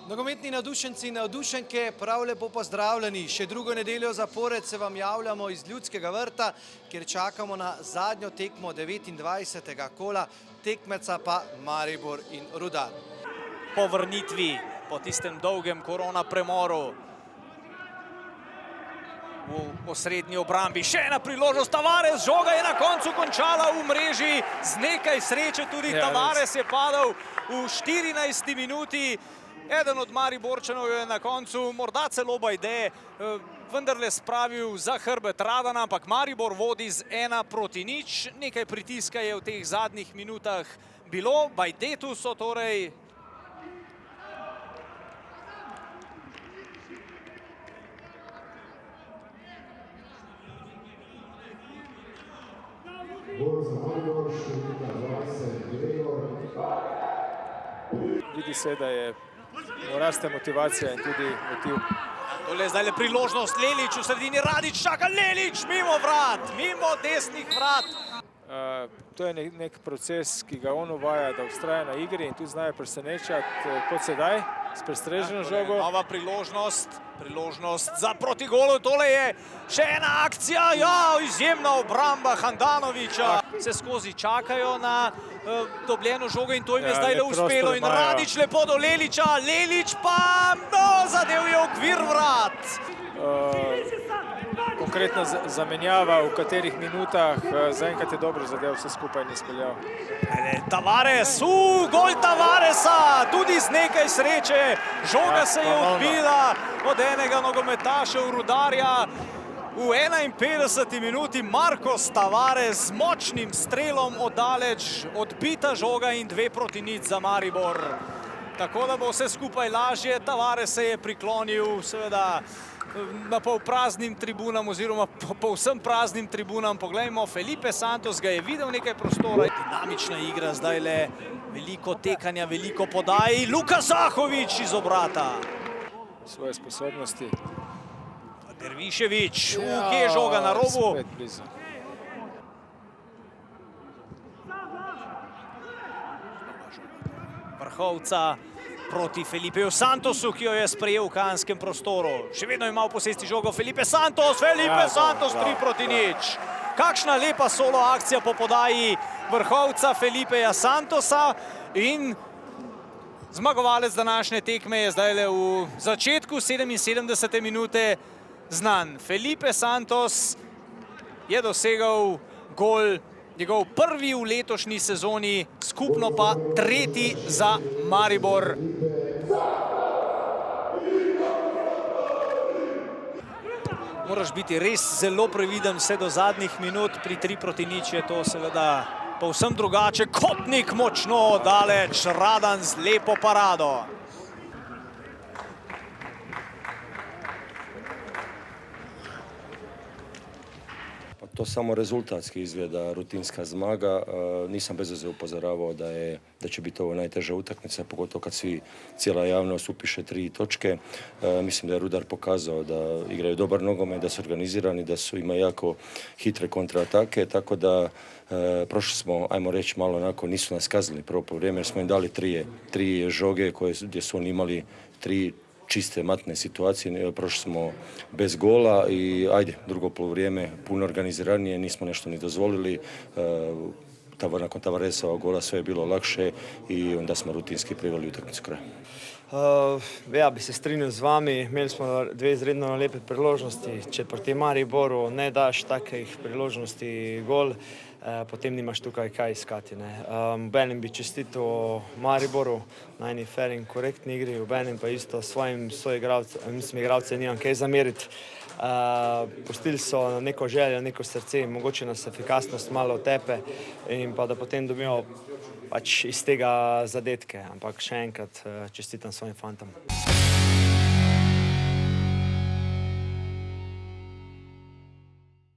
Nogometni navdušenci in navdušenke, prav lepo pozdravljeni. Še drugo nedeljo zapored se vam javljamo iz Ljudskega vrta, kjer čakamo na zadnjo tekmo 29. kola, tekmeca pa Maribor in Rudar. Po vrnitvi, po tistem dolgem korona premoru v osrednji obrambi. Še ena priložnost, Tavares, žoga je na koncu končala v mreži, z nekaj sreče tudi Tavares je padal v 14. minuti. Eden od Mariborčanov je na koncu morda celo Bajde vendarle spravil za hrbet Radana, ampak Maribor vodi z 1-0. Nekaj pritiska je v teh zadnjih minutah bilo. Bajdetu so torej vidi se, da je raste motivacija in tudi motiv. Tole je zdaj priložnost, Lelič v sredini, Radić čaka, Lelič mimo vrat, mimo desnih vrat. To je nek proces, ki ga on uvaja, da ustraja na igri in tu znajo presenečati kot sedaj, s prestreženo žogo. Nova priložnost za protigolo, tole je še ena akcija, izjemna obramba Handanovića. Se skozi čakajo na dobljeno žogo in to jim je zdaj le uspelo in Radić lepo do Leliča, Lelič pa zadev je okvir vrat. Konkretna zamenjava, v katerih minutah, zaenkrat je dobro zadev, vse skupaj ni speljal. Tavares, gol Tavaresa, tudi z nekaj sreče. Žoga se je odbila od enega nogometaša v Rudarja. V 51. minuti Marcos Tavares z močnim strelom oddaleč, odbita žoga in 2-0 za Maribor. Tako da bo vse skupaj lažje. Tavares se je priklonil seveda na polpraznim tribunam oziroma povsem praznim tribunam. Poglejmo, Felipe Santos ga je videl nekaj prostora. Dinamična igra, zdaj le veliko tekanja, veliko podaj. Luka Zahović iz obrata. Svoje sposobnosti. Dervišević, kje je žoga na robu? Spet blizu. Vrhovca proti Felipeju Santosu, ki jo je sprejel v kanskem prostoru. Še vedno ima v posesti žogo Felipe Santos, 3-0. Kakšna lepa solo akcija po podaji vrhovca Felipeja Santosa in zmagovalec današnje tekme je zdaj le v začetku 77. minute znan. Felipe Santos je dosegal gol, njegov prvi v letošnji sezoni, skupno pa 3. za Maribor. Moraš biti res zelo previden vse do zadnjih minut, pri 3-0 je to seveda povsem drugače. Kotnik močno daleč, Radan z lepo parado. To samo rezultatski izgleda rutinska zmaga. Nisam bez veze upozoravao da će biti ovo najteža utakmica, pogotovo kad cijela javnost upiše 3 točke. Mislim da je Rudar pokazao da igraju dobar nogomet, da su organizirani, da ima jako hitre kontraatake, tako da prošli smo, ajmo reći, malo onako, nisu nas kazali prvo po vrijeme, jer smo im dali 3 žoge gdje su oni imali 3 čiste matne situacije, prošli smo bez gola i ajde, drugo poluvrijeme puno organiziranije, nismo nešto ni dozvolili. Nakon Tavaresova gola sve je bilo lakše i onda smo rutinski priveli utakmicu kraja. Ja bi se strinjal z vami, imeli smo 2 izredno lepe priložnosti. Če proti Mariboru ne daš takih priložnosti gol, potem nimaš tukaj kaj iskati. Obenem bi čestital Mariboru na eni fair in korektni igri, obenem pa isto svojim igralcem nimam kaj zameriti. Pustili so neko željo, neko srce, mogoče nas efikasnost malo otepe in pa da potem dobimo pač iz tega zadetke, ampak še enkrat čestitam svojim fantom.